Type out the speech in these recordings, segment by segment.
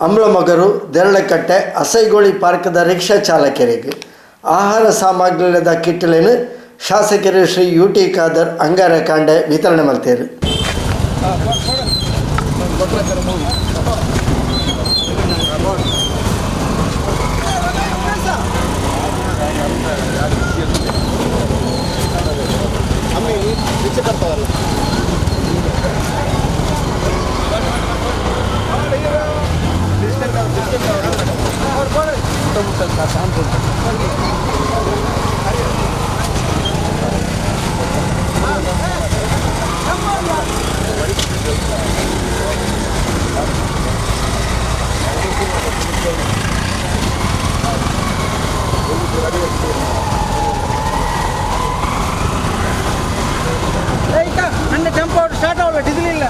ಅಮ್ಲಮಗರು ದೆರಳಕಟ್ಟೆ ಅಸೈಗೋಳಿ ಪಾರ್ಕದ rickshaw ಚಾಲಕರಿಗೆ ಆಹಾರ ಸಾಮಗ್ರಿಗಳ ಕಿಟ್ಲೆಯನ್ನು ಶಾಸಕರು ಶ್ರೀ ಯುಟಿ ಖಾದರ್ ಅಂಗಾರ ಕಾಂಡೆ ವಿತರಣೆ ಮಾಡ್ತಾರೆ. ನನ್ನ ಟೆಂಪೋ ಸ್ಟಾರ್ಟ್ ಆಗಲ್ಲ, ಡೀಸೆಲ್ ಇಲ್ಲ.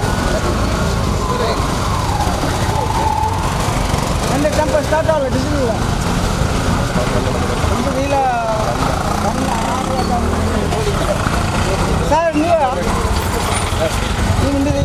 ನನ್ನ ಟೆಂಪೋ ಸ್ಟಾರ್ಟ್ ಆಗಲ್ಲ, ಡೀಸೆಲ್ ಇಲ್ಲ. ಇಲ್ಲ ಸರ್, ನೀವು ಮುಂದಿನ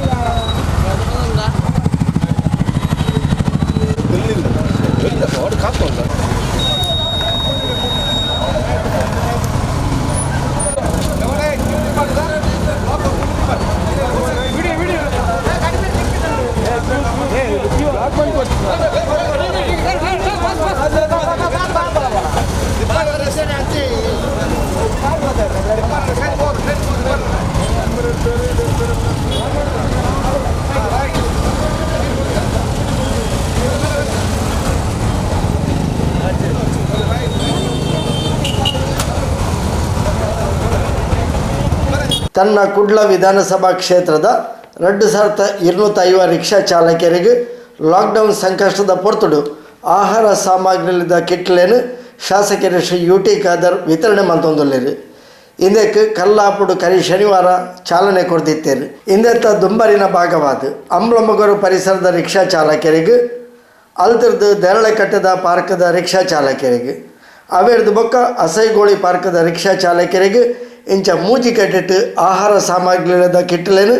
ತನ್ನ ಕುಡ್ಲ ವಿಧಾನಸಭಾ ಕ್ಷೇತ್ರದ 2250 ರಿಕ್ಷಾ ಚಾಲಕರಿಗೆ ಲಾಕ್ಡೌನ್ ಸಂಕಷ್ಟದ ಪೊರ್ತುಡು ಆಹಾರ ಸಾಮಗ್ರಿಗಳ ಕಿಟ್ಲೆಯನ್ನು ಶಾಸಕರು ಶ್ರೀ ಯುಟಿ ಖಾದರ್ ವಿತರಣೆ ಮಂತೊಂದುಲ್ಲೆರು. ಇಂದಕ್ಕೆ ಕಲ್ಲಾಪುಡು ಕರಿ ಶನಿವಾರ ಚಾಲನೆ ಕೊಡ್ತಿತ್ತೇರು. ಇಂದೆತ್ತ ದುಂಬರಿನ ಭಾಗವಾದ ಅಮ್ಲಮಗರು ಪರಿಸರದ ರಿಕ್ಷಾ ಚಾಲಕರಿಗೆ, ಅಲ್ತಿರ್ದು ದೆರಳಕಟ್ಟೆದ ಪಾರ್ಕದ ರಿಕ್ಷಾ ಚಾಲಕರಿಗೆ, ಅವೇರ್ದು ಬೊಕ್ಕ ಅಸೈಗೋಳಿ ಪಾರ್ಕದ ರಿಕ್ಷಾ ಚಾಲಕರಿಗೆ ಇಂಚ ಮೂಜಿ ಕಟ್ಟಿಟ್ಟು ಆಹಾರ ಸಾಮಗ್ರಿಗಳ ಕಿಟ್ಲೆಯನ್ನು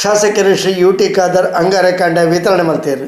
ಶಾಸಕರು ಶ್ರೀ ಯುಟಿ ಖಾದರ್ ಅಂಗಾರ ಕಾಂಡೆ ವಿತರಣೆ ಮಾಡ್ತಾರೆ.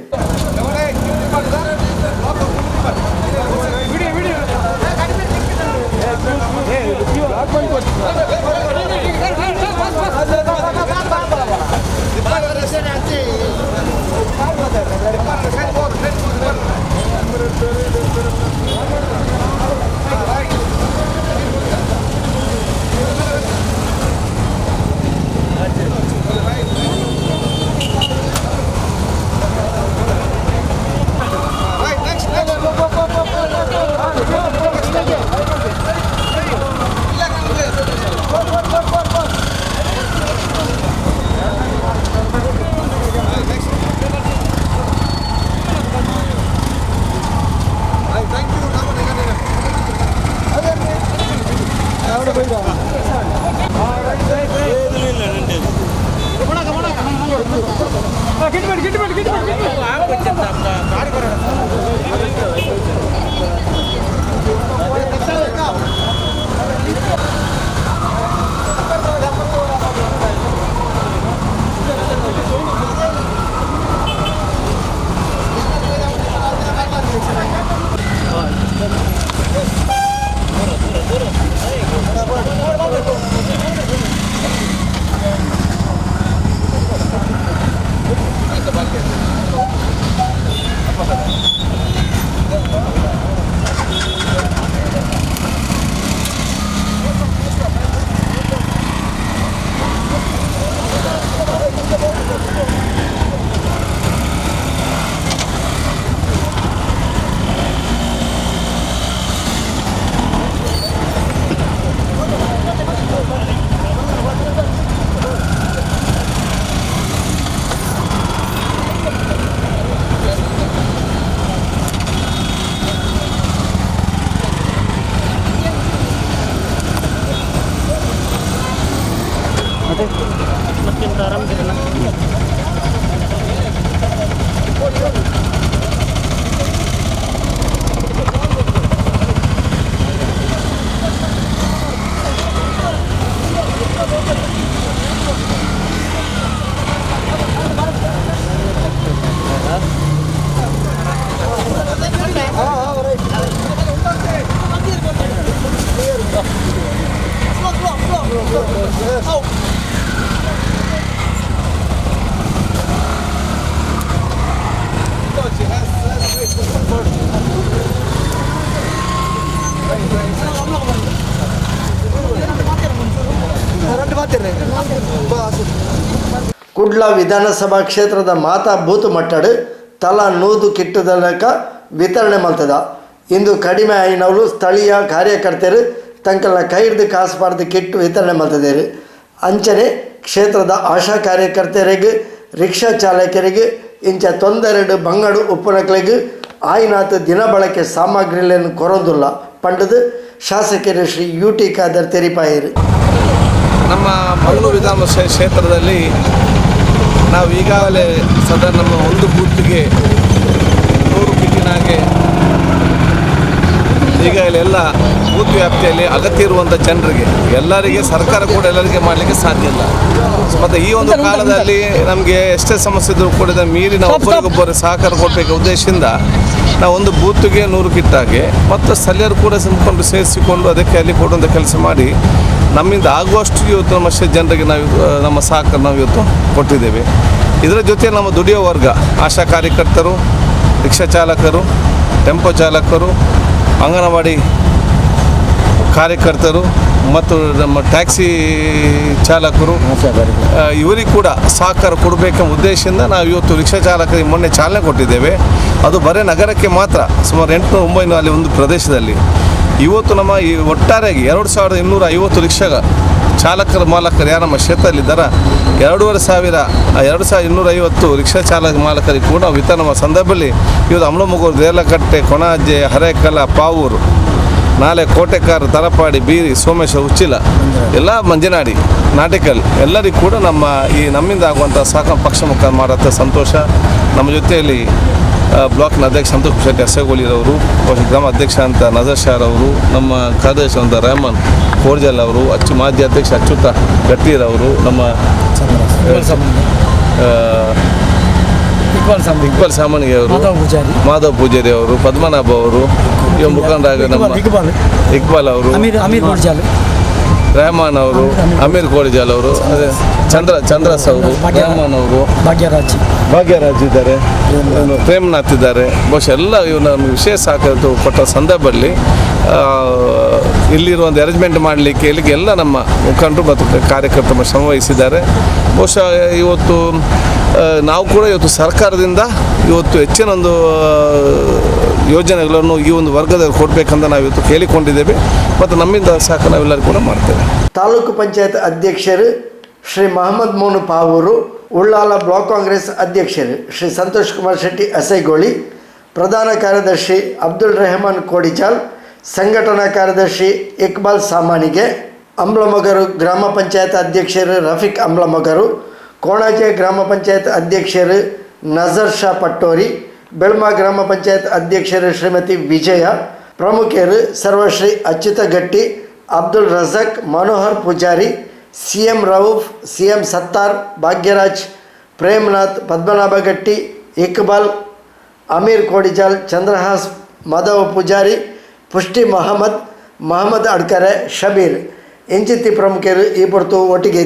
ಕುಡ್ಲ ವಿಧಾನಸಭಾ ಕ್ಷೇತ್ರದ ಮಾತಾ ಬೂತ್ ಮಟ್ಟಡು ತಲಾ 100 ಕಿಟ್ಟುದಲಕ ವಿತರಣೆ ಮಾಡ್ತದ. ಇಂದು ಕಡಿಮೆ ಆಯಿನವರು ಸ್ಥಳೀಯ ಕಾರ್ಯಕರ್ತರು ತಂಕಲ್ಲ ಕೈ ಹಿಡಿದು ಕಾಸು ಪಡೆದು ಕಿಟ್ಟು ವಿತರಣೆ ಮಾಡ್ತಿದ್ದಾರೆ. ಅಂಚನೆ ಕ್ಷೇತ್ರದ ಆಶಾ ಕಾರ್ಯಕರ್ತರಿಗೆ, ರಿಕ್ಷಾ ಚಾಲಕರಿಗೆ ಇಂಚ ತೊಂದರೆಡು ಬಂಗಡು ಉಪ್ಪುನಕ್ಲಿಗೆ ಆಯ್ನಾಥ ದಿನ ಬಳಕೆ ಸಾಮಗ್ರಿಗಳನ್ನು ಕೊರೊಂದಿಲ್ಲ ಪಂಡದು ಶಾಸಕರು ಶ್ರೀ UT ಖಾದರ್ ತೆರಿಪಾಯಿರು. ನಮ್ಮ ಮಂಗಳೂರು ವಿಧಾನಸಭಾ ಕ್ಷೇತ್ರದಲ್ಲಿ ನಾವು ಈಗಾಗಲೇ ಸದಾ ನಮ್ಮ ಒಂದು ಬೂತ್ಗೆ 100 ಕಿಟ್ಟಿನಾಗೆ ಈಗಾಗಲೇ ಎಲ್ಲ ಬೂತ್ ವ್ಯಾಪ್ತಿಯಲ್ಲಿ ಅಗತ್ಯ ಇರುವಂಥ ಜನರಿಗೆ ಎಲ್ಲರಿಗೆ ಸರ್ಕಾರ ಕೂಡ ಎಲ್ಲರಿಗೆ ಮಾಡಲಿಕ್ಕೆ ಸಾಧ್ಯ ಇಲ್ಲ. ಮತ್ತು ಈ ಒಂದು ಕಾಲದಲ್ಲಿ ನಮಗೆ ಎಷ್ಟೇ ಸಮಸ್ಯೆ ಇದ್ದರೂ ಕೂಡ ಮೀರಿ ನಾವು ಒಬ್ಬರಿಗೊಬ್ಬರು ಸಹಕಾರ ಕೊಡಬೇಕು ಉದ್ದೇಶದಿಂದ ನಾವು ಒಂದು ಬೂತ್ಗೆ 100 ಕಿಟ್ಟಾಗಿ ಮತ್ತು ಸ್ಥಳೀಯರು ಕೂಡ ಸೇರಿಸಿಕೊಂಡು ಅದಕ್ಕೆ ಅಲ್ಲಿ ಕೊಡುವಂಥ ಕೆಲಸ ಮಾಡಿ ನಮ್ಮಿಂದ ಆಗುವಷ್ಟು ಇವತ್ತು ನಮ್ಮ ಜನರಿಗೆ ನಾವು ನಮ್ಮ ಸಹಕಾರ ನಾವು ಇವತ್ತು ಕೊಟ್ಟಿದ್ದೇವೆ. ಇದರ ಜೊತೆ ನಮ್ಮ ದುಡಿಯೋ ವರ್ಗ, ಆಶಾ ಕಾರ್ಯಕರ್ತರು, ರಿಕ್ಷಾ ಚಾಲಕರು, ಟೆಂಪೋ ಚಾಲಕರು, ಅಂಗನವಾಡಿ ಕಾರ್ಯಕರ್ತರು ಮತ್ತು ನಮ್ಮ ಟ್ಯಾಕ್ಸಿ ಚಾಲಕರು ಇವರಿಗೆ ಕೂಡ ಸಹಕಾರ ಕೊಡಬೇಕೆಂಬ ಉದ್ದೇಶದಿಂದ ನಾವು ಇವತ್ತು ರಿಕ್ಷಾ ಚಾಲಕರಿಗೆ ಮೊನ್ನೆ ಚಾಲನೆ ಕೊಟ್ಟಿದ್ದೇವೆ. ಅದು ಬರೀ ನಗರಕ್ಕೆ ಮಾತ್ರ ಸುಮಾರು 800-900 ಅಲ್ಲಿ ಒಂದು ಪ್ರದೇಶದಲ್ಲಿ. ಇವತ್ತು ನಮ್ಮ ಈ ಒಟ್ಟಾರೆಯಾಗಿ 2250 ರಿಕ್ಷಾ ಚಾಲಕರು ಮಾಲಕರು ಯಾರು ನಮ್ಮ ಕ್ಷೇತ್ರದಲ್ಲಿದ್ದಾರೆ 2250 ರಿಕ್ಷಾ ಚಾಲಕ ಮಾಲಕರಿಗೆ ಕೂಡ ವಿತರಣೆ ಮಾಡೋ ಸಂದರ್ಭದಲ್ಲಿ ಇವತ್ತು ಅಮಲಮುಗೂರು, ದೇರ್ಲಕಟ್ಟೆ, ಕೊಣಾಜೆ, ಹರೇಕಲ, ಪಾವೂರು, ನಾಳೆ ಕೋಟೆಕಾರ, ತಲಪಾಡಿ, ಬೀರಿ, ಸೋಮೇಶ್ವರ, ಉಚ್ಚಿಲ, ಎಲ್ಲ ಮಂಜನಾಡಿ, ನಾಟಿಕಲ್ ಎಲ್ಲರಿಗೂ ಕೂಡ ನಮ್ಮಿಂದ ಆಗುವಂಥ ಸಹಕಾರ ಪಕ್ಷ ಮುಖ ಮಾರಾಟ ಸಂತೋಷ. ನಮ್ಮ ಜೊತೆಯಲ್ಲಿ ಬ್ಲಾಕ್ನ ಅಧ್ಯಕ್ಷ ಸಂತೋಷ್ ಶೆಟ್ಟಿ ಅಸಗೋಳಿರವರು, ಗ್ರಾಮ ಅಧ್ಯಕ್ಷ ಅಂತ ನಜರ್ ಶಾರ್ ಅವರು, ನಮ್ಮ ಕಾರ್ಯದರ್ಶಿ ಅಂತ ರೆಹಮಾನ್ ಕೋರ್ಜಲ್ ಅವರು, ಮಾಜಿ ಅಧ್ಯಕ್ಷ ಅಚ್ಯುತ ಗಟ್ಟೀರವರು, ನಮ್ಮ ಇಕ್ಬಾಲ್ ಸಾಮಾನಿಗೆ ಅವರು, ಮಾಧವ್ ಪೂಜಾರಿ ಅವರು, ಪದ್ಮನಾಭ ಅವರು, ಯುವ ಮುಖಂಡರಾಗ ನಮ್ಮ ಇಕ್ಬಾಲ್ ಅವರು, ರೆಹಮಾನ್ ಅವರು, ಅಮೀರ್ ಕೋಡಿಜಾಲ್ ಅವರು, ಚಂದ್ರಸ್ ಅವರು, ರೆಹಮಾನ್ ಅವರು, ಭಾಗ್ಯರಾಜ್ ಇದ್ದಾರೆ, ಪ್ರೇಮನಾಥ್ ಇದ್ದಾರೆ. ಬಹುಶಃ ಎಲ್ಲ ಇವರು ನಮಗೆ ವಿಶೇಷ ಸಹಕಾರ ಕೊಟ್ಟ ಸಂದರ್ಭದಲ್ಲಿ ಇಲ್ಲಿರುವಂಥ ಅರೇಂಜ್ಮೆಂಟ್ ಮಾಡಲಿಕ್ಕೆ ಇಲ್ಲಿಗೆ ಎಲ್ಲ ನಮ್ಮ ಮುಖಂಡರು ಮತ್ತು ಕಾರ್ಯಕರ್ತರು ಶ್ರಮವಹಿಸಿದ್ದಾರೆ. ಬಹುಶಃ ಇವತ್ತು ನಾವು ಕೂಡ ಇವತ್ತು ಸರ್ಕಾರದಿಂದ ಇವತ್ತು ಹೆಚ್ಚಿನ ಒಂದು ಯೋಜನೆಗಳನ್ನು ಈ ಒಂದು ವರ್ಗದಲ್ಲಿ ಕೊಡಬೇಕಂತ ನಾವು ಇವತ್ತು ಕೇಳಿಕೊಂಡಿದ್ದೇವೆ ಮತ್ತು ನಮ್ಮಿಂದ ಸಹಕಾರ ನಾವೆಲ್ಲರೂ ಕೂಡ ಮಾಡ್ತೇವೆ. ತಾಲೂಕು ಪಂಚಾಯತ್ ಅಧ್ಯಕ್ಷರು ಶ್ರೀ ಮಹಮ್ಮದ್ ಮೋನು ಪಾವೂರು, ಉಳ್ಳಾಲ ಬ್ಲಾಕ್ ಕಾಂಗ್ರೆಸ್ ಅಧ್ಯಕ್ಷರು ಶ್ರೀ ಸಂತೋಷ್ ಕುಮಾರ್ ಶೆಟ್ಟಿ ಅಸೈಗೋಳಿ, ಪ್ರಧಾನ ಕಾರ್ಯದರ್ಶಿ ಅಬ್ದುಲ್ ರೆಹಮಾನ್ ಕೋಡಿಚಾಲ್, ಸಂಘಟನಾ ಕಾರ್ಯದರ್ಶಿ ಇಕ್ಬಾಲ್ ಸಾಮಾನಿಗೆ, ಅಂಬ್ಲಮೊಗರು ಗ್ರಾಮ ಪಂಚಾಯತ್ ಅಧ್ಯಕ್ಷರು ರಫೀಕ್ ಅಂಬ್ಲಮೊಗರು, ಕೋಣಾಜೆ ಗ್ರಾಮ ಪಂಚಾಯತ್ ಅಧ್ಯಕ್ಷರು ನಜರ್ ಶಾ ಪಟ್ಟೋರಿ, ಬೆಳ್ಮಾ ಗ್ರಾಮ ಪಂಚಾಯತ್ ಅಧ್ಯಕ್ಷರು ಶ್ರೀಮತಿ ವಿಜಯ, ಪ್ರಮುಖರು ಸರ್ವಶ್ರೀ ಅಚ್ಯುತ ಗಟ್ಟಿ, ಅಬ್ದುಲ್ ರಜಾಕ್, ಮನೋಹರ್ ಪೂಜಾರಿ, CM ರೌಫ್, CM ಸತ್ತಾರ್, ಭಾಗ್ಯರಾಜ್, ಪ್ರೇಮನಾಥ್, ಪದ್ಮನಾಭ ಗಟ್ಟಿ, ಇಕ್ಬಾಲ್, ಅಮೀರ್ ಕೋಡಿಜಾಲ್, ಚಂದ್ರಹಾಸ್, ಮಾಧವ ಪೂಜಾರಿ, ಪುಷ್ಟಿ ಮಹಮ್ಮದ್ ಅಡ್ಕರೆ, ಶಬೀರ್ ಇಂಚಿತಿ ಪ್ರಮುಖರು ಈ ಹೊರತು ಒಟ್ಟಿಗೆ